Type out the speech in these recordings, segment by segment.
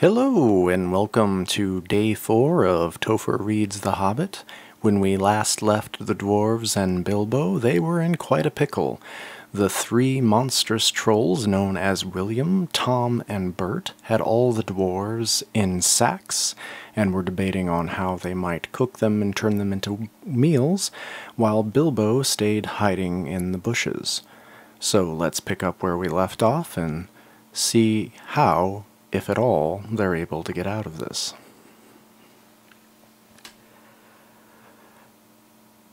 Hello, and welcome to Day 4 of Topher Reads The Hobbit. When we last left the dwarves and Bilbo, they were in quite a pickle. The three monstrous trolls known as William, Tom, and Bert had all the dwarves in sacks and were debating on how they might cook them and turn them into meals, while Bilbo stayed hiding in the bushes. So let's pick up where we left off and see how, if at all, they're able to get out of this.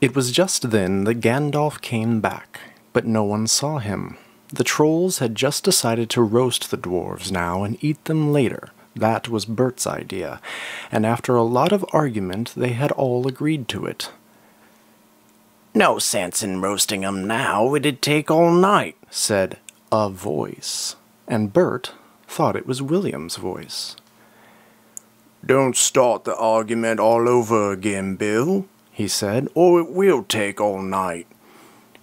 It was just then that Gandalf came back, but no one saw him. The trolls had just decided to roast the dwarves now and eat them later. That was Bert's idea, and after a lot of argument they had all agreed to it. "No sense in roasting 'em now, it'd take all night," said a voice, and Bert thought it was William's voice. "Don't start the argument all over again, Bill," he said, "or it will take all night."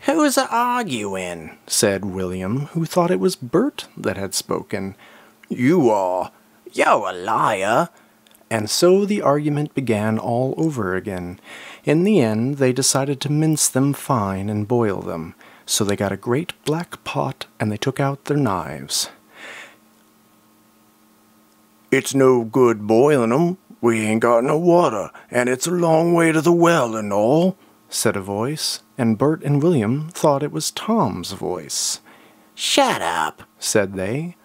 "Who's a-arguing?" said William, who thought it was Bert that had spoken. "You are." "You're a liar." And so the argument began all over again. In the end, they decided to mince them fine and boil them. So they got a great black pot and they took out their knives. "It's no good boiling 'em. We ain't got no water, and it's a long way to the well and all," said a voice, and Bert and William thought it was Tom's voice. "Shut up," said they,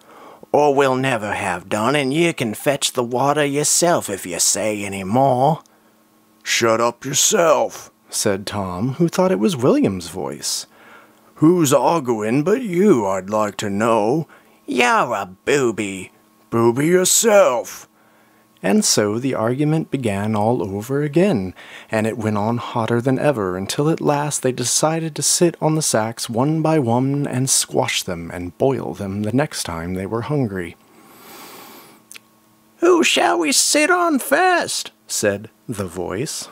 "or we'll never have done, and you can fetch the water yourself if you say any more." "Shut up yourself," said Tom, who thought it was William's voice. "Who's arguing but you, I'd like to know?" "You're a booby." "Booby yourself." And so the argument began all over again, and it went on hotter than ever, until at last they decided to sit on the sacks one by one and squash them and boil them the next time they were hungry. "Who shall we sit on first?" said the voice.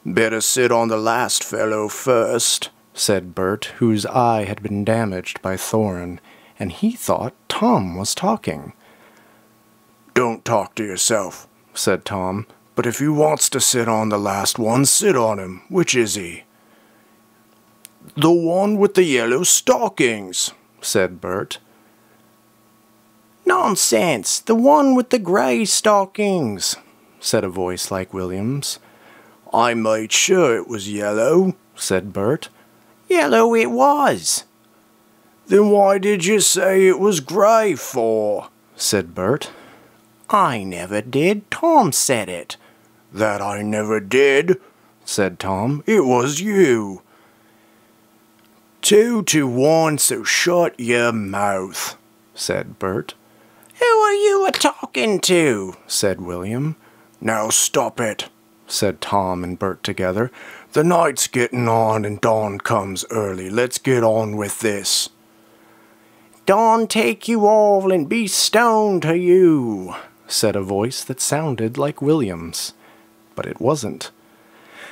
"Better sit on the last fellow first," said Bert, whose eye had been damaged by Thorin, and he thought Tom was talking. "Don't talk to yourself," said Tom. "But if you wants to sit on the last one, sit on him. Which is he?" "The one with the yellow stockings," said Bert. "Nonsense! The one with the grey stockings," said a voice like William's. "I made sure it was yellow," said Bert. "Yellow it was." "Then why did you say it was grey for?" said Bert. "I never did. Tom said it." "That I never did," said Tom. "It was you." "2 to 1, so shut your mouth," said Bert. "Who are you a-talking to?" said William. "Now stop it," said Tom and Bert together. "The night's getting on and dawn comes early. Let's get on with this." "Dawn take you all and be stoned to you," said a voice that sounded like William's. But it wasn't.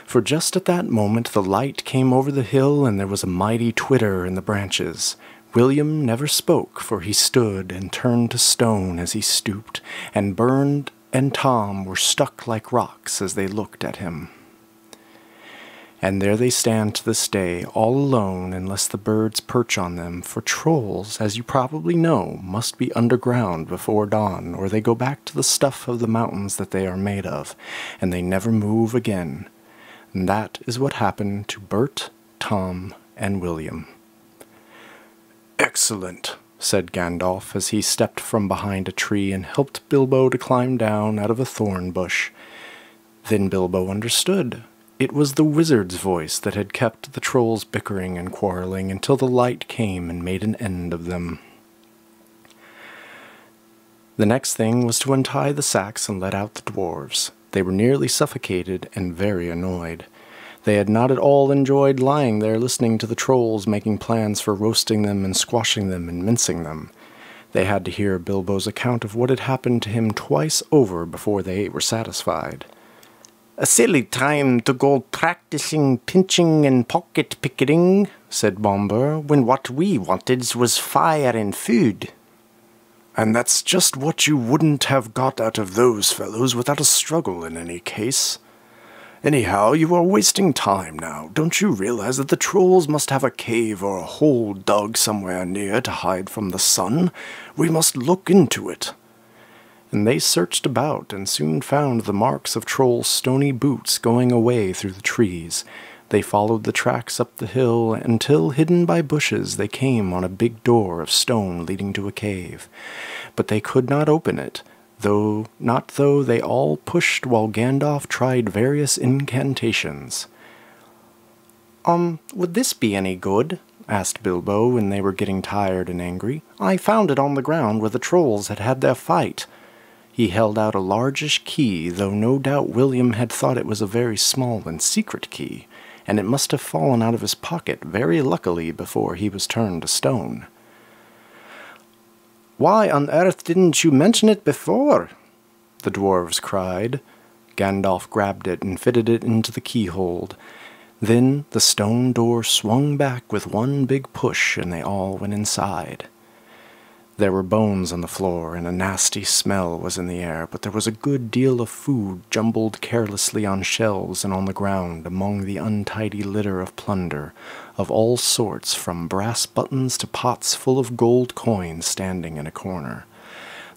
For just at that moment the light came over the hill and there was a mighty twitter in the branches. William never spoke, for he stood and turned to stone as he stooped, and Bert and Tom were stuck like rocks as they looked at him. And there they stand to this day, all alone unless the birds perch on them, for trolls, as you probably know, must be underground before dawn, or they go back to the stuff of the mountains that they are made of, and they never move again. And that is what happened to Bert, Tom, and William. "Excellent," said Gandalf as he stepped from behind a tree and helped Bilbo to climb down out of a thorn bush. Then Bilbo understood. It was the wizard's voice that had kept the trolls bickering and quarreling until the light came and made an end of them. The next thing was to untie the sacks and let out the dwarves. They were nearly suffocated and very annoyed. They had not at all enjoyed lying there listening to the trolls making plans for roasting them and squashing them and mincing them. They had to hear Bilbo's account of what had happened to him twice over before they were satisfied. "A silly time to go practicing pinching and pocket-picketing," said Bomber, "when what we wanted was fire and food." And that's just what you wouldn't have got out of those fellows without a struggle in any case. Anyhow, you are wasting time now. Don't you realize that the trolls must have a cave or a hole dug somewhere near to hide from the sun? We must look into it. And they searched about and soon found the marks of Troll's stony boots going away through the trees. They followed the tracks up the hill until, hidden by bushes, they came on a big door of stone leading to a cave. But they could not open it, though they all pushed while Gandalf tried various incantations. Would this be any good?" asked Bilbo when they were getting tired and angry. "I found it on the ground where the trolls had had their fight." He held out a largish key, though no doubt William had thought it was a very small and secret key, and it must have fallen out of his pocket very luckily before he was turned to stone. "Why on earth didn't you mention it before?" the dwarves cried. Gandalf grabbed it and fitted it into the keyhole. Then the stone door swung back with one big push, and they all went inside. There were bones on the floor, and a nasty smell was in the air, but there was a good deal of food jumbled carelessly on shelves and on the ground among the untidy litter of plunder, of all sorts, from brass buttons to pots full of gold coins standing in a corner.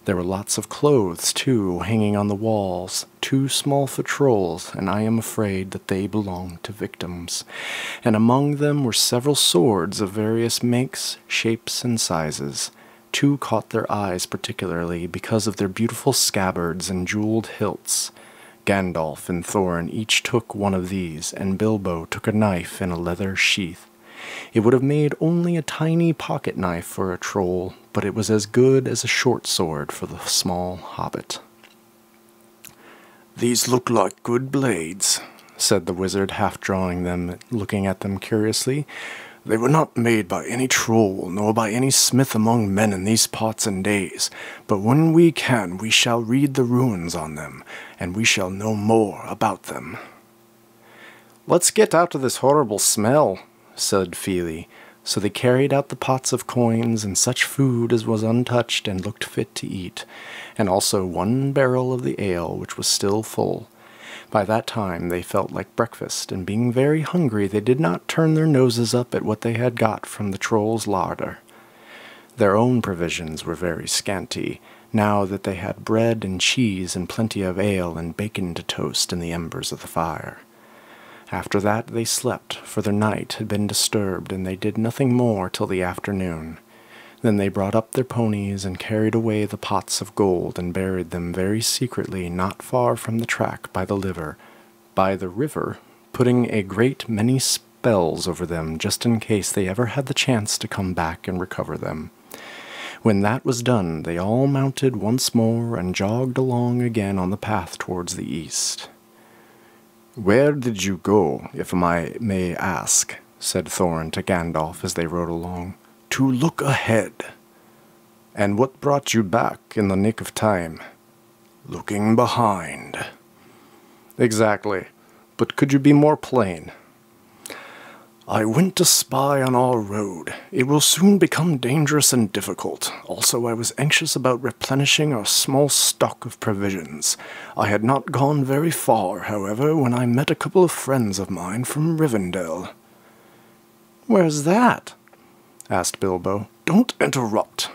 There were lots of clothes, too, hanging on the walls, too small for trolls, and I am afraid that they belonged to victims. And among them were several swords of various makes, shapes, and sizes. Two caught their eyes particularly because of their beautiful scabbards and jeweled hilts. Gandalf and Thorin each took one of these, and Bilbo took a knife in a leather sheath. It would have made only a tiny pocket knife for a troll, but it was as good as a short sword for the small hobbit. "These look like good blades," said the wizard, half drawing them, looking at them curiously. "They were not made by any troll, nor by any smith among men in these parts and days, but when we can, we shall read the runes on them, and we shall know more about them." "Let's get out of this horrible smell," said Feely. So they carried out the pots of coins and such food as was untouched and looked fit to eat, and also one barrel of the ale, which was still full. By that time they felt like breakfast, and being very hungry they did not turn their noses up at what they had got from the troll's larder. Their own provisions were very scanty, now that they had bread and cheese and plenty of ale and bacon to toast in the embers of the fire. After that they slept, for their night had been disturbed, and they did nothing more till the afternoon. Then they brought up their ponies and carried away the pots of gold and buried them very secretly not far from the track by the river, putting a great many spells over them just in case they ever had the chance to come back and recover them. When that was done, they all mounted once more and jogged along again on the path towards the east. "Where did you go, if I may ask?" said Thorin to Gandalf as they rode along. "To look ahead." "And what brought you back in the nick of time?" "Looking behind." "Exactly. But could you be more plain?" "I went to spy on our road. It will soon become dangerous and difficult. Also, I was anxious about replenishing our small stock of provisions. I had not gone very far, however, when I met a couple of friends of mine from Rivendell." "Where's that?" asked Bilbo. "Don't interrupt.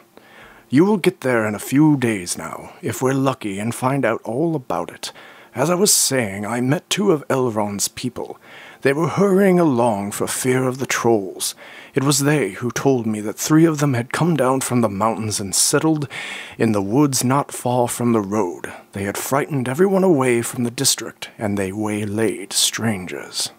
You will get there in a few days now, if we're lucky, and find out all about it. As I was saying, I met two of Elrond's people. They were hurrying along for fear of the trolls. It was they who told me that 3 of them had come down from the mountains and settled in the woods not far from the road. They had frightened everyone away from the district, and they waylaid strangers.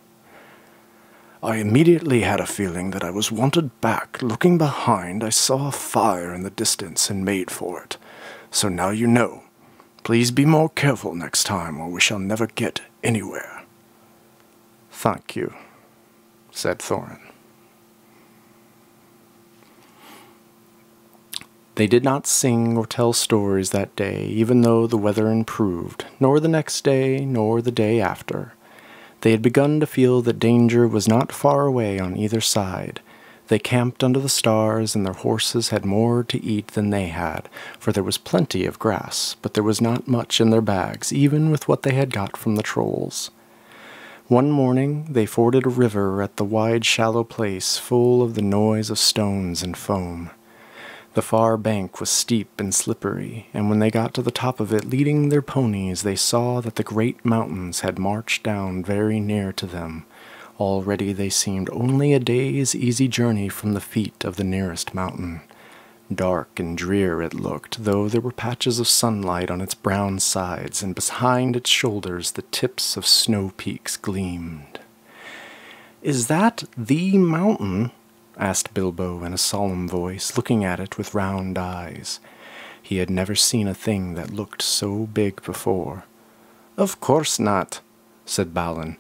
I immediately had a feeling that I was wanted back. Looking behind, I saw a fire in the distance and made for it. So now you know. Please be more careful next time, or we shall never get anywhere." "Thank you," said Thorin. They did not sing or tell stories that day, even though the weather improved, nor the next day, nor the day after. They had begun to feel that danger was not far away on either side. They camped under the stars, and their horses had more to eat than they had, for there was plenty of grass, but there was not much in their bags, even with what they had got from the trolls. One morning they forded a river at the wide shallow place full of the noise of stones and foam. The far bank was steep and slippery, and when they got to the top of it leading their ponies, they saw that the great mountains had marched down very near to them. Already they seemed only a day's easy journey from the feet of the nearest mountain. Dark and drear it looked, though there were patches of sunlight on its brown sides, and behind its shoulders the tips of snow peaks gleamed. "Is that the mountain?" asked Bilbo in a solemn voice, looking at it with round eyes. He had never seen a thing that looked so big before. "Of course not," said Balin.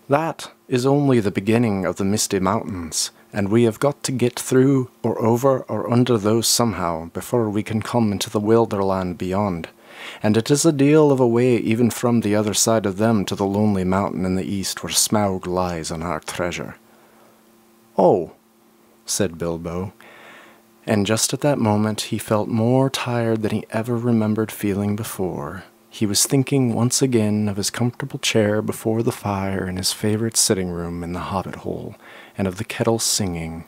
"That is only the beginning of the Misty Mountains, and we have got to get through or over or under those somehow before we can come into the wilderland beyond, and it is a deal of a way even from the other side of them to the lonely mountain in the east where Smaug lies on our treasure." "Oh," said Bilbo, and just at that moment he felt more tired than he ever remembered feeling before. He was thinking once again of his comfortable chair before the fire in his favorite sitting room in the hobbit hole, and of the kettle singing,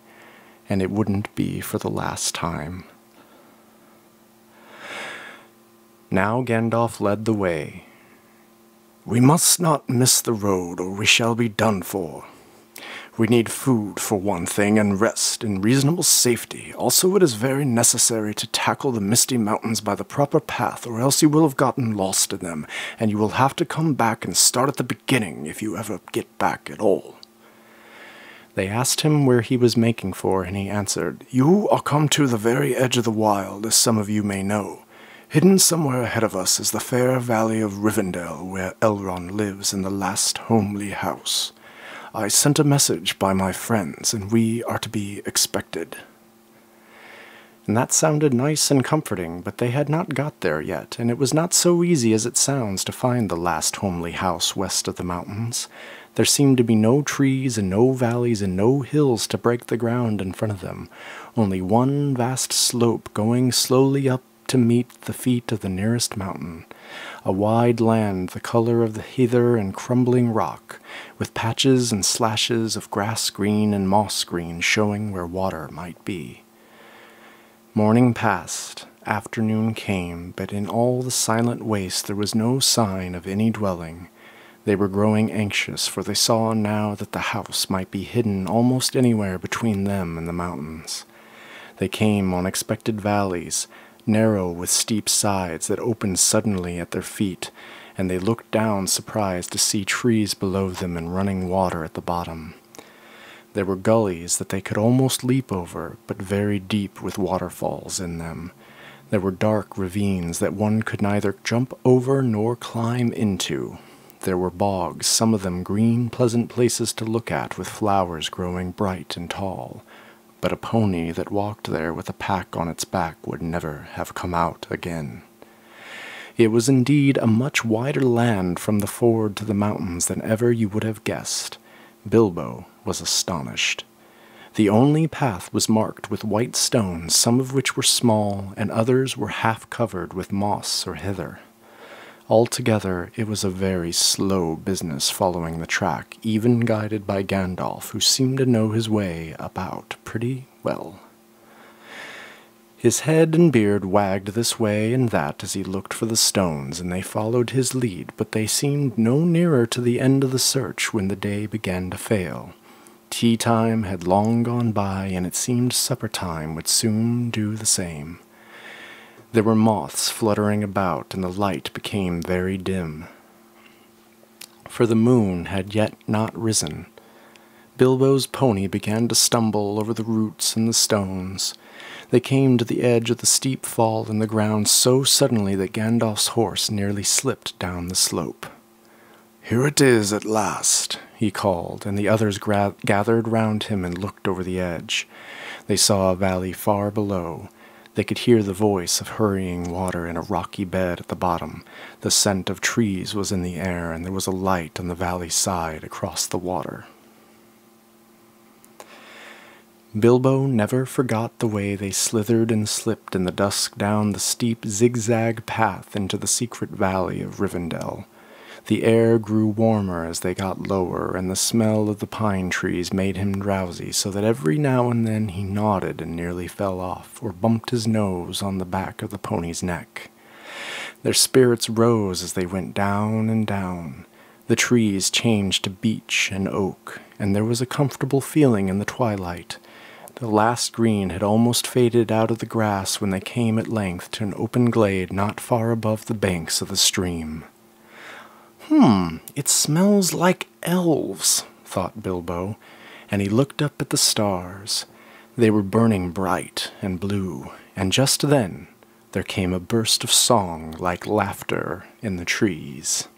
and it wouldn't be for the last time. Now Gandalf led the way. "We must not miss the road, or we shall be done for. We need food, for one thing, and rest in reasonable safety. Also, it is very necessary to tackle the Misty Mountains by the proper path, or else you will have gotten lost in them, and you will have to come back and start at the beginning if you ever get back at all." They asked him where he was making for, and he answered, "You are come to the very edge of the wild, as some of you may know. Hidden somewhere ahead of us is the fair valley of Rivendell, where Elrond lives in the last homely house. I sent a message by my friends, and we are to be expected." And that sounded nice and comforting, but they had not got there yet, and it was not so easy as it sounds to find the last homely house west of the mountains. There seemed to be no trees and no valleys and no hills to break the ground in front of them, only one vast slope going slowly up to meet the feet of the nearest mountain, a wide land the color of the heather and crumbling rock, with patches and slashes of grass green and moss green showing where water might be. Morning passed, afternoon came, but in all the silent waste there was no sign of any dwelling. They were growing anxious, for they saw now that the house might be hidden almost anywhere between them and the mountains. They came on unexpected valleys, narrow with steep sides that opened suddenly at their feet, and they looked down surprised to see trees below them and running water at the bottom. There were gullies that they could almost leap over, but very deep with waterfalls in them. There were dark ravines that one could neither jump over nor climb into. There were bogs, some of them green, pleasant places to look at, with flowers growing bright and tall. But a pony that walked there with a pack on its back would never have come out again. It was indeed a much wider land from the ford to the mountains than ever you would have guessed. Bilbo was astonished. The only path was marked with white stones, some of which were small, and others were half covered with moss or heather. Altogether, it was a very slow business following the track, even guided by Gandalf, who seemed to know his way about pretty well. His head and beard wagged this way and that as he looked for the stones, and they followed his lead, but they seemed no nearer to the end of the search when the day began to fail. Tea-time had long gone by, and it seemed supper-time would soon do the same. There were moths fluttering about, and the light became very dim, for the moon had yet not risen. Bilbo's pony began to stumble over the roots and the stones. They came to the edge of the steep fall in the ground so suddenly that Gandalf's horse nearly slipped down the slope. "Here it is at last," he called, and the others gathered round him and looked over the edge. They saw a valley far below. They could hear the voice of hurrying water in a rocky bed at the bottom. The scent of trees was in the air, and there was a light on the valley side across the water. Bilbo never forgot the way they slithered and slipped in the dusk down the steep zigzag path into the secret valley of Rivendell. The air grew warmer as they got lower, and the smell of the pine trees made him drowsy, so that every now and then he nodded and nearly fell off, or bumped his nose on the back of the pony's neck. Their spirits rose as they went down and down. The trees changed to beech and oak, and there was a comfortable feeling in the twilight. The last green had almost faded out of the grass when they came at length to an open glade not far above the banks of the stream. It smells like elves, thought Bilbo, and he looked up at the stars. They were burning bright and blue, and just then there came a burst of song like laughter in the trees.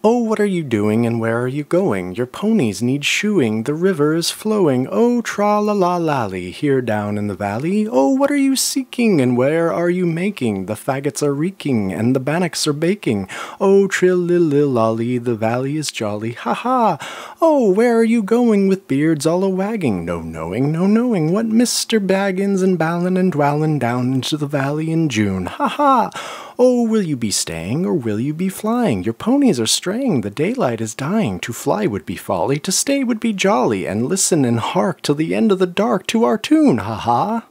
"Oh, what are you doing, and where are you going? Your ponies need shoeing, the river is flowing. Oh, tra-la-la-lally, here down in the valley. Oh, what are you seeking, and where are you making? The faggots are reeking, and the bannocks are baking. Oh, trill-lil-lil-lolly, the valley is jolly, ha-ha! Oh, where are you going with beards all a-wagging? No knowing what Mr. Baggins and Balin and Dwalin down into the valley in June, ha-ha! Oh, will you be staying, or will you be flying? Your ponies are straying, the daylight is dying. To fly would be folly, to stay would be jolly, and listen and hark till the end of the dark to our tune, ha-ha!"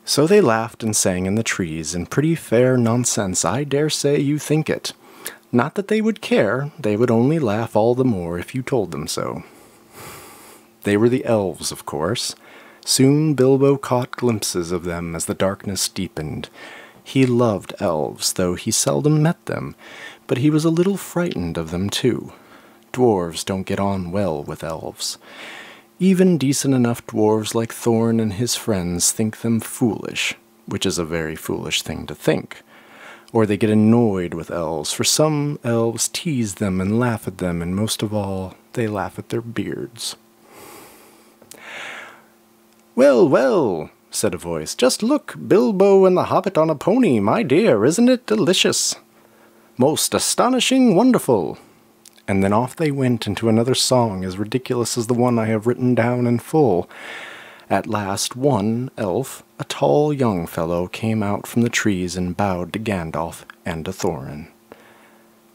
So they laughed and sang in the trees, and pretty fair nonsense, I dare say you think it. Not that they would care, they would only laugh all the more if you told them so. They were the elves, of course. Soon Bilbo caught glimpses of them as the darkness deepened. He loved elves, though he seldom met them, but he was a little frightened of them too. Dwarves don't get on well with elves. Even decent enough dwarves like Thorn and his friends think them foolish, which is a very foolish thing to think. Or they get annoyed with elves, for some elves tease them and laugh at them, and most of all, they laugh at their beards. "Well, well," said a voice, "just look, Bilbo and the Hobbit on a pony, my dear, isn't it delicious? Most astonishing, wonderful." And then off they went into another song as ridiculous as the one I have written down in full. At last one elf, a tall young fellow, came out from the trees and bowed to Gandalf and to Thorin.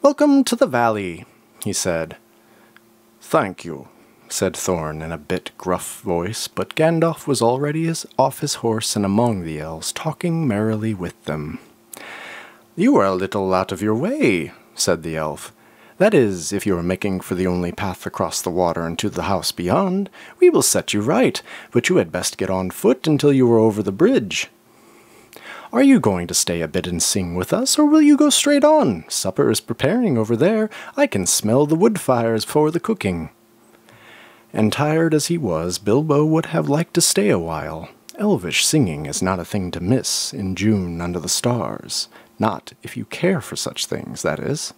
"Welcome to the valley," he said. "Thank you," said Thorn in a bit gruff voice, but Gandalf was already off his horse and among the elves, talking merrily with them. "You are a little out of your way," said the elf. "That is, if you are making for the only path across the water and to the house beyond. We will set you right, but you had best get on foot until you are over the bridge. Are you going to stay a bit and sing with us, or will you go straight on? Supper is preparing over there. I can smell the wood fires for the cooking." And tired as he was, Bilbo would have liked to stay a while. Elvish singing is not a thing to miss in June under the stars. Not if you care for such things, that is.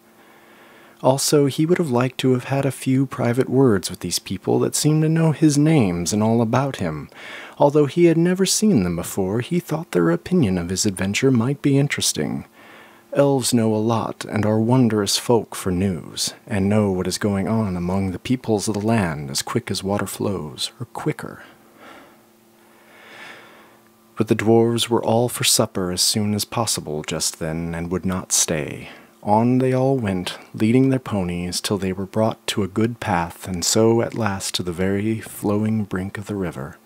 Also, he would have liked to have had a few private words with these people that seemed to know his names and all about him. Although he had never seen them before, he thought their opinion of his adventure might be interesting. Elves know a lot, and are wondrous folk for news, and know what is going on among the peoples of the land as quick as water flows, or quicker. But the dwarves were all for supper as soon as possible just then, and would not stay. On they all went, leading their ponies, till they were brought to a good path, and so at last to the very flowing brink of the river.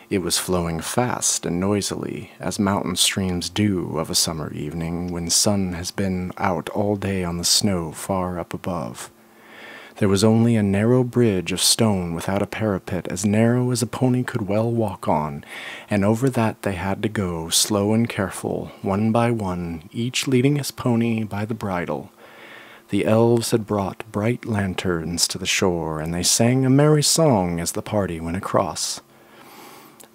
It was flowing fast and noisily, as mountain streams do of a summer evening when sun has been out all day on the snow far up above. There was only a narrow bridge of stone without a parapet, as narrow as a pony could well walk on, and over that they had to go, slow and careful, one by one, each leading his pony by the bridle. The elves had brought bright lanterns to the shore, and they sang a merry song as the party went across.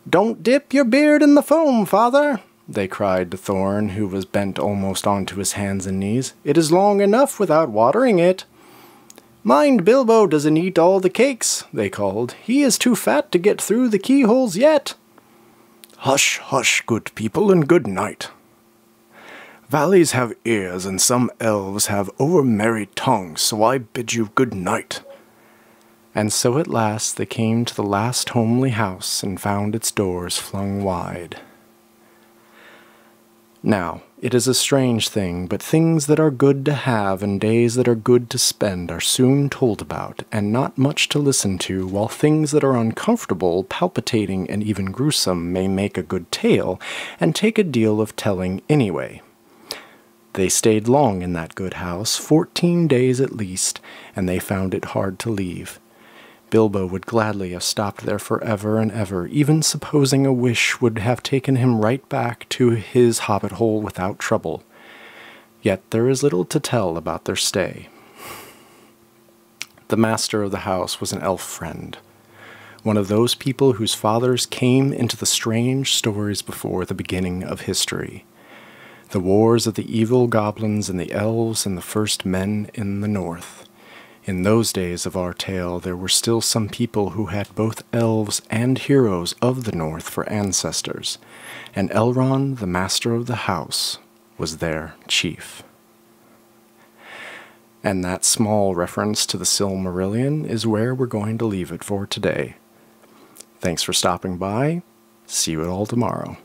"Don't dip your beard in the foam, father," they cried to Thorn, who was bent almost onto his hands and knees. "It is long enough without watering it." "Mind Bilbo doesn't eat all the cakes," they called. "He is too fat to get through the keyholes yet." "Hush, hush, good people, and good night." Valleys have ears, and some elves have over-merry tongues, so I bid you good night. And so at last they came to the last homely house and found its doors flung wide. Now, it is a strange thing, but things that are good to have and days that are good to spend are soon told about, and not much to listen to, while things that are uncomfortable, palpitating, and even gruesome may make a good tale, and take a deal of telling anyway. They stayed long in that good house, 14 days at least, and they found it hard to leave. Bilbo would gladly have stopped there forever and ever, even supposing a wish would have taken him right back to his hobbit hole without trouble. Yet there is little to tell about their stay. The master of the house was an elf friend, one of those people whose fathers came into the strange stories before the beginning of history. The wars of the evil goblins and the elves and the first men in the north. In those days of our tale, there were still some people who had both elves and heroes of the north for ancestors, and Elrond, the master of the house, was their chief. And that small reference to the Silmarillion is where we're going to leave it for today. Thanks for stopping by. See you all tomorrow.